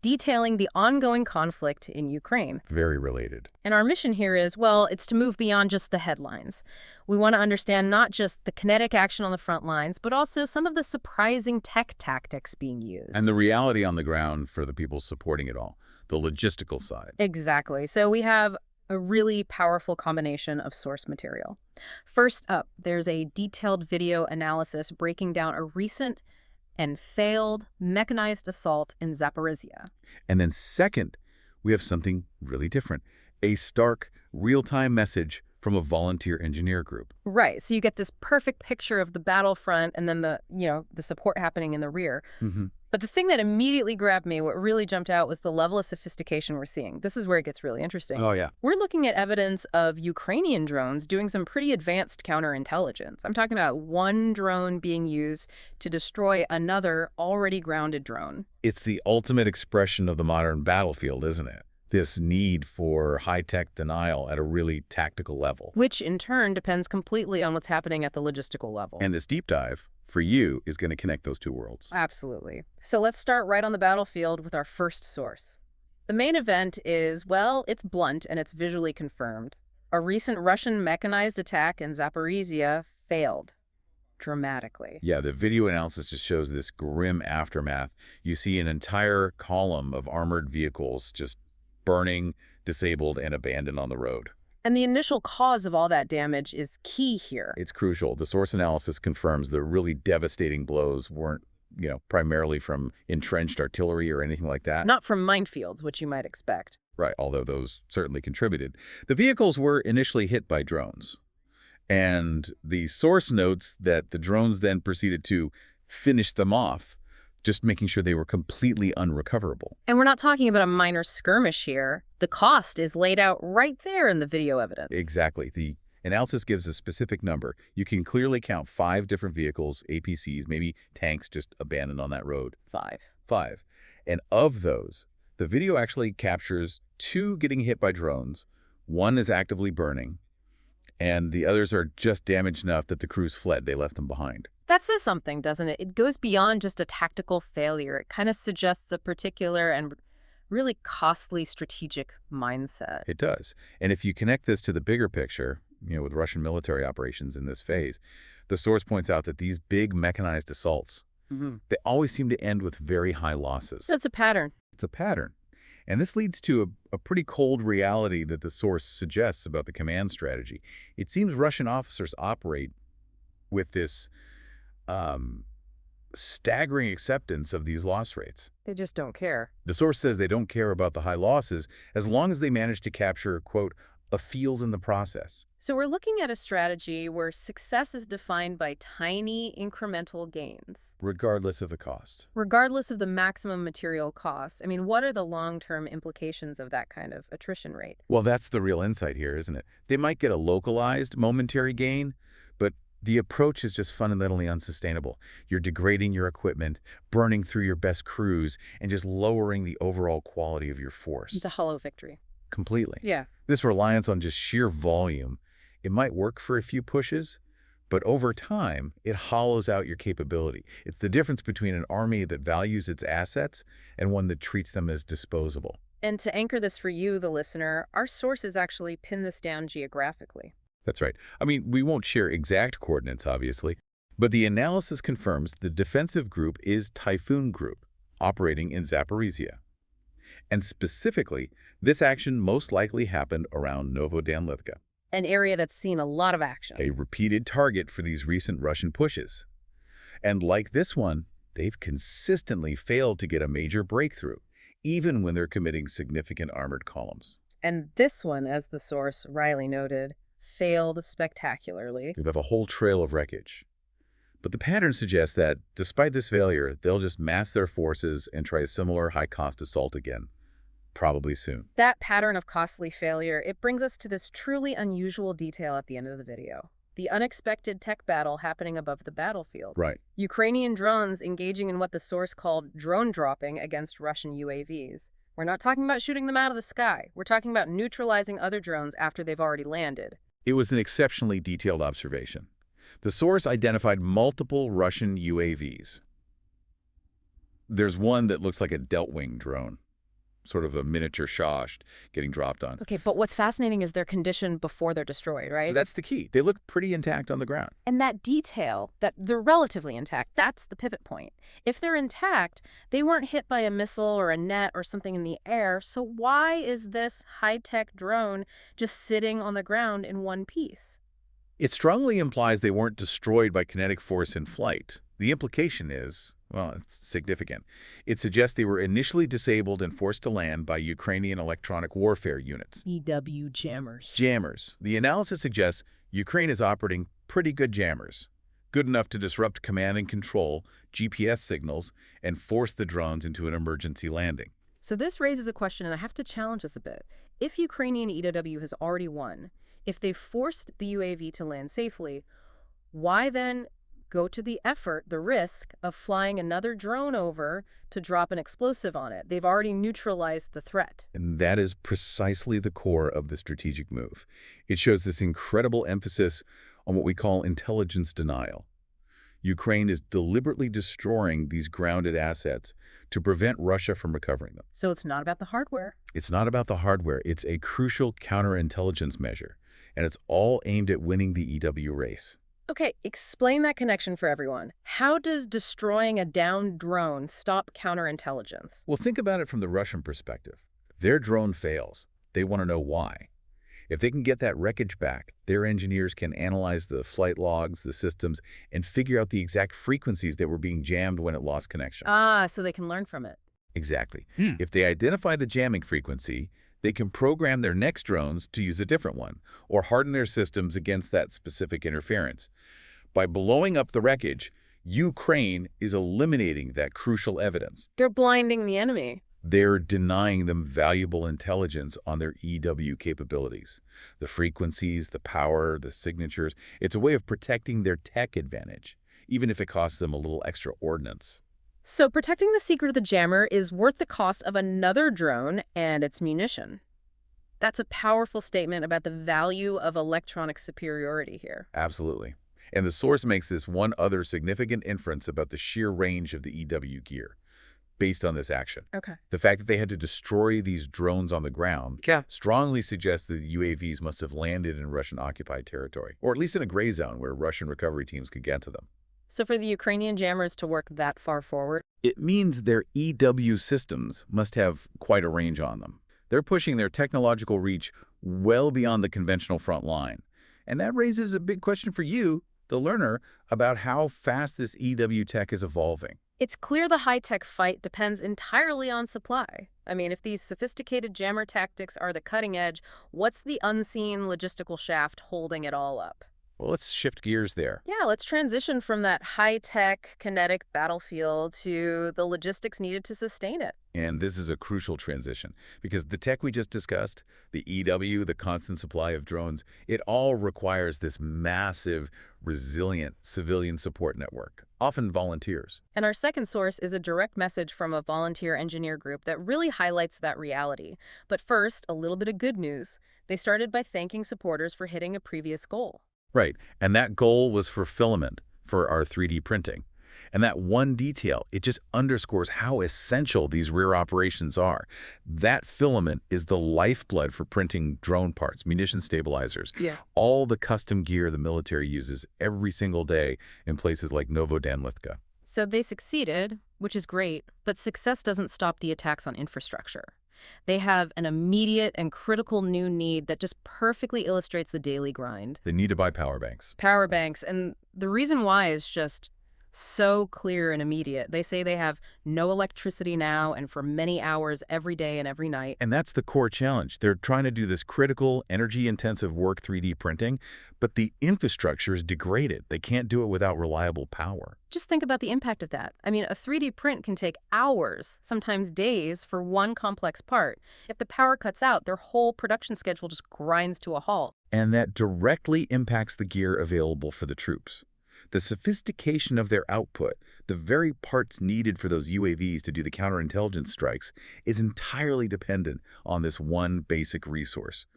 detailing the ongoing conflict in Ukraine. Very related. And our mission here is, well, it's to move beyond just the headlines. We want to understand not just the kinetic action on the front lines, but also some of the surprising tech tactics being used. And the reality on the ground for the people supporting it all, the logistical side. Exactly. So we have a really powerful combination of source material. First up, there's a detailed video analysis breaking down a recent and failed mechanized assault in Zaporizhzhia. And then second, we have something really different, a stark, real-time message from a volunteer engineer group. Right. So you get this perfect picture of the battlefront and then the support happening in the rear. But the thing that immediately grabbed me, what really jumped out, was the level of sophistication we're seeing. This is where it gets really interesting. Oh, yeah. We're looking at evidence of Ukrainian drones doing some pretty advanced counterintelligence. I'm talking about one drone being used to destroy another already grounded drone. It's the ultimate expression of the modern battlefield, isn't it? This need for high-tech denial at a really tactical level. Which, in turn, depends completely on what's happening at the logistical level. And this deep dive, for you, is going to connect those two worlds. Absolutely. So let's start right on the battlefield with our first source. The main event is, well, it's blunt and it's visually confirmed. A recent Russian mechanized attack in Zaporizhzhia failed dramatically. Yeah, the video analysis just shows this grim aftermath. You see an entire column of armored vehicles just burning, disabled, and abandoned on the road. And the initial cause of all that damage is key here. It's crucial. The source analysis confirms the really devastating blows weren't, primarily from entrenched artillery or anything like that. Not from minefields, which you might expect. Right, although those certainly contributed. The vehicles were initially hit by drones. And the source notes that the drones then proceeded to finish them off, just making sure they were completely unrecoverable. And we're not talking about a minor skirmish here. The cost is laid out right there in the video evidence. Exactly. The analysis gives a specific number. You can clearly count 5 different vehicles, APCs, maybe tanks just abandoned on that road. 5. And of those, the video actually captures 2 getting hit by drones, 1 is actively burning, and the others are just damaged enough that the crews fled. They left them behind. That says something, doesn't it? It goes beyond just a tactical failure. It kind of suggests a particular and really costly strategic mindset. It does. And if you connect this to the bigger picture, with Russian military operations in this phase, the source points out that these big mechanized assaults, they always seem to end with very high losses. That's a pattern. It's a pattern. And this leads to a pretty cold reality that the source suggests about the command strategy. It seems Russian officers operate with this staggering acceptance of these loss rates. They just don't care. The source says they don't care about the high losses as long as they manage to capture, quote, a field in the process. So we're looking at a strategy where success is defined by tiny incremental gains. Regardless of the cost. Regardless of the maximum material cost. I mean, what are the long-term implications of that kind of attrition rate? Well, that's the real insight here, isn't it? They might get a localized momentary gain, but the approach is just fundamentally unsustainable. You're degrading your equipment, burning through your best crews, and just lowering the overall quality of your force. It's a hollow victory. Completely. Yeah. This reliance on just sheer volume, it might work for a few pushes, but over time, it hollows out your capability. It's the difference between an army that values its assets and one that treats them as disposable. And to anchor this for you, the listener, our sources actually pin this down geographically. That's right. I mean, we won't share exact coordinates, obviously, but the analysis confirms the defensive group is Typhoon Group, operating in Zaporizhzhia. And specifically, this action most likely happened around Novo Dan Lithka, An area that's seen a lot of action. a repeated target for these recent Russian pushes. And like this one, they've consistently failed to get a major breakthrough, even when they're committing significant armored columns. And this one, as the source Riley noted, failed spectacularly. You have a whole trail of wreckage. But the pattern suggests that, despite this failure, they'll just mass their forces and try a similar high-cost assault again, probably soon. That pattern of costly failure, it brings us to this truly unusual detail at the end of the video. The unexpected tech battle happening above the battlefield. Right. Ukrainian drones engaging in what the source called drone dropping against Russian UAVs. We're not talking about shooting them out of the sky. We're talking about neutralizing other drones after they've already landed. It was an exceptionally detailed observation. The source identified multiple Russian UAVs. There's one that looks like a delta-wing drone. sort of a miniature Shahed getting dropped on. Okay, but what's fascinating is their condition before they're destroyed, So right? that's the key. They look pretty intact on the ground. And that detail, that they're relatively intact, that's the pivot point. If they're intact, they weren't hit by a missile or a net or something in the air, so why is this high-tech drone just sitting on the ground in one piece? It strongly implies they weren't destroyed by kinetic force in flight. The implication is, well, it's significant. It suggests they were initially disabled and forced to land by Ukrainian electronic warfare units. EW jammers. Jammers. The analysis suggests Ukraine is operating pretty good jammers, good enough to disrupt command and control, GPS signals, and force the drones into an emergency landing. So this raises a question, and I have to challenge this a bit. If Ukrainian EW has already won, if they've forced the UAV to land safely, why then go to the effort, the risk, of flying another drone over to drop an explosive on it? They've already neutralized the threat. And that is precisely the core of the strategic move. It shows this incredible emphasis on what we call intelligence denial. Ukraine is deliberately destroying these grounded assets to prevent Russia from recovering them. So it's not about the hardware. It's not about the hardware. It's a crucial counterintelligence measure, and it's all aimed at winning the EW race. Okay, explain that connection for everyone. How does destroying a downed drone stop counterintelligence? Well, think about it from the Russian perspective. Their drone fails. They want to know why. If they can get that wreckage back, their engineers can analyze the flight logs, the systems, and figure out the exact frequencies that were being jammed when it lost connection. Ah, so they can learn from it. Exactly. If they identify the jamming frequency, they can program their next drones to use a different one, or harden their systems against that specific interference. By blowing up the wreckage, Ukraine is eliminating that crucial evidence. They're blinding the enemy. They're denying them valuable intelligence on their EW capabilities. The frequencies, the power, the signatures. It's a way of protecting their tech advantage, even if it costs them a little extra ordnance. So protecting the secret of the jammer is worth the cost of another drone and its munition. That's a powerful statement about the value of electronic superiority here. Absolutely. And the source makes this one other significant inference about the sheer range of the EW gear based on this action. Okay. The fact that they had to destroy these drones on the ground strongly suggests that the UAVs must have landed in Russian-occupied territory, or at least in a gray zone where Russian recovery teams could get to them. So for the Ukrainian jammers to work that far forward? It means their EW systems must have quite a range on them. They're pushing their technological reach well beyond the conventional front line. And that raises a big question for you, the learner, about how fast this EW tech is evolving. It's clear the high-tech fight depends entirely on supply. I mean, if these sophisticated jammer tactics are the cutting edge, what's the unseen logistical shaft holding it all up? Well, let's shift gears there. Yeah, let's transition from that high-tech kinetic battlefield to the logistics needed to sustain it. And this is a crucial transition because the tech we just discussed, the EW, the constant supply of drones, it all requires this massive, resilient civilian support network, often volunteers. And our second source is a direct message from a volunteer engineer group that really highlights that reality. But first, a little bit of good news. They started by thanking supporters for hitting a previous goal. Right, and that goal was for filament, for our 3D printing. And that one detail, it just underscores how essential these rear operations are. That filament is the lifeblood for printing drone parts, munition stabilizers, all the custom gear the military uses every single day in places like Novo Dan Lithka. So they succeeded, which is great, but success doesn't stop the attacks on infrastructure. They have an immediate and critical new need that just perfectly illustrates the daily grind. They need to buy power banks. Power banks, and the reason why is just so clear and immediate. They say they have no electricity now and for many hours every day and every night. And that's the core challenge. They're trying to do this critical, energy-intensive work 3D printing, but the infrastructure is degraded. They can't do it without reliable power. Just think about the impact of that. I mean, a 3D print can take hours, sometimes days, for one complex part. If the power cuts out, their whole production schedule just grinds to a halt. And that directly impacts the gear available for the troops. The sophistication of their output, the very parts needed for those UAVs to do the counterintelligence strikes, is entirely dependent on this one basic resource,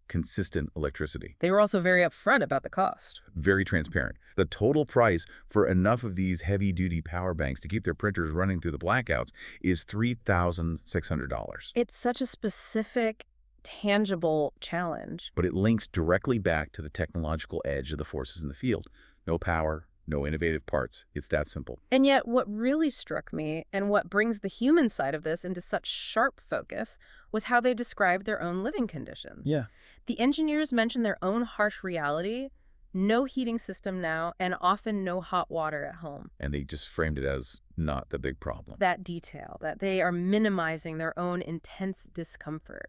consistent electricity. They were also very upfront about the cost. Very transparent. The total price for enough of these heavy-duty power banks to keep their printers running through the blackouts is $3,600. It's such a specific, tangible challenge. But it links directly back to the technological edge of the forces in the field. No power, no innovative parts. It's that simple. And yet what really struck me, and what brings the human side of this into such sharp focus, was how they described their own living conditions. Yeah. The engineers mentioned their own harsh reality, no heating system now, and often no hot water at home. And they just framed it as not the big problem. That detail, that they are minimizing their own intense discomfort.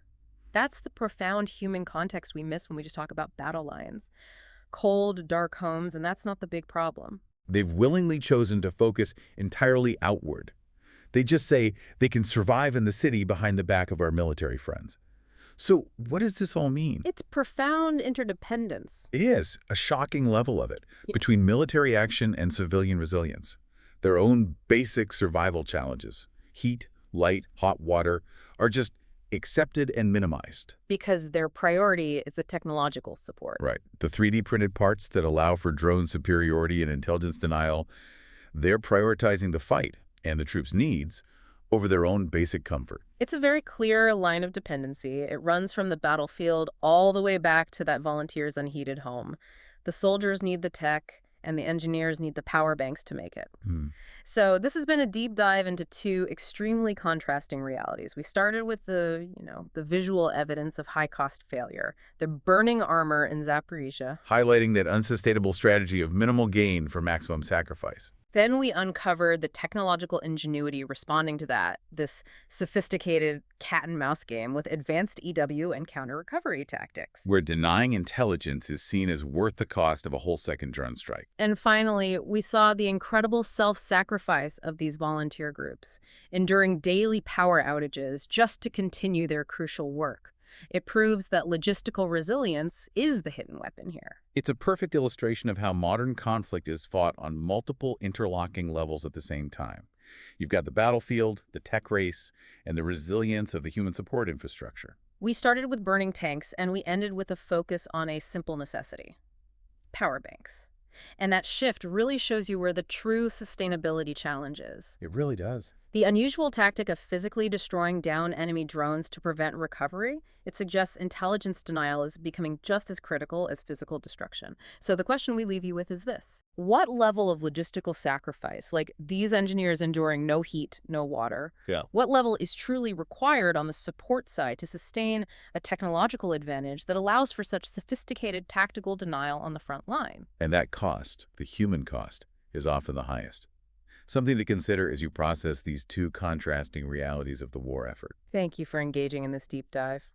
That's the profound human context we miss when we just talk about battle lines. Cold, dark homes, and that's not the big problem. They've willingly chosen to focus entirely outward. They just say they can survive in the city behind the back of our military friends. So what does this all mean? It's profound interdependence. It is a shocking level of it between military action and civilian resilience. Their own basic survival challenges, heat, light, hot water, are just accepted and minimized. Because their priority is the technological support. Right. The 3D printed parts that allow for drone superiority and intelligence denial, they're prioritizing the fight and the troops' needs over their own basic comfort. It's a very clear line of dependency. It runs from the battlefield all the way back to that volunteer's unheated home. The soldiers need the tech, and the engineers need the power banks to make it. So this has been a deep dive into two extremely contrasting realities. We started with the visual evidence of high-cost failure, the burning armor in Zaporizhzhia. Highlighting that unsustainable strategy of minimal gain for maximum sacrifice. Then we uncovered the technological ingenuity responding to that, this sophisticated cat-and-mouse game with advanced EW and counter-recovery tactics. Where denying intelligence is seen as worth the cost of a whole second drone strike. And finally, we saw the incredible self-sacrifice of these volunteer groups, enduring daily power outages just to continue their crucial work. It proves that logistical resilience is the hidden weapon here. It's a perfect illustration of how modern conflict is fought on multiple interlocking levels at the same time. You've got the battlefield, the tech race, and the resilience of the human support infrastructure. We started with burning tanks, and we ended with a focus on a simple necessity: power banks. And that shift really shows you where the true sustainability challenge is. It really does. The unusual tactic of physically destroying down enemy drones to prevent recovery, it suggests intelligence denial is becoming just as critical as physical destruction. So the question we leave you with is this: what level of logistical sacrifice, like these engineers enduring no heat, no water, what level is truly required on the support side to sustain a technological advantage that allows for such sophisticated tactical denial on the front line? And that cost, the human cost, is often the highest. Something to consider as you process these two contrasting realities of the war effort. Thank you for engaging in this deep dive.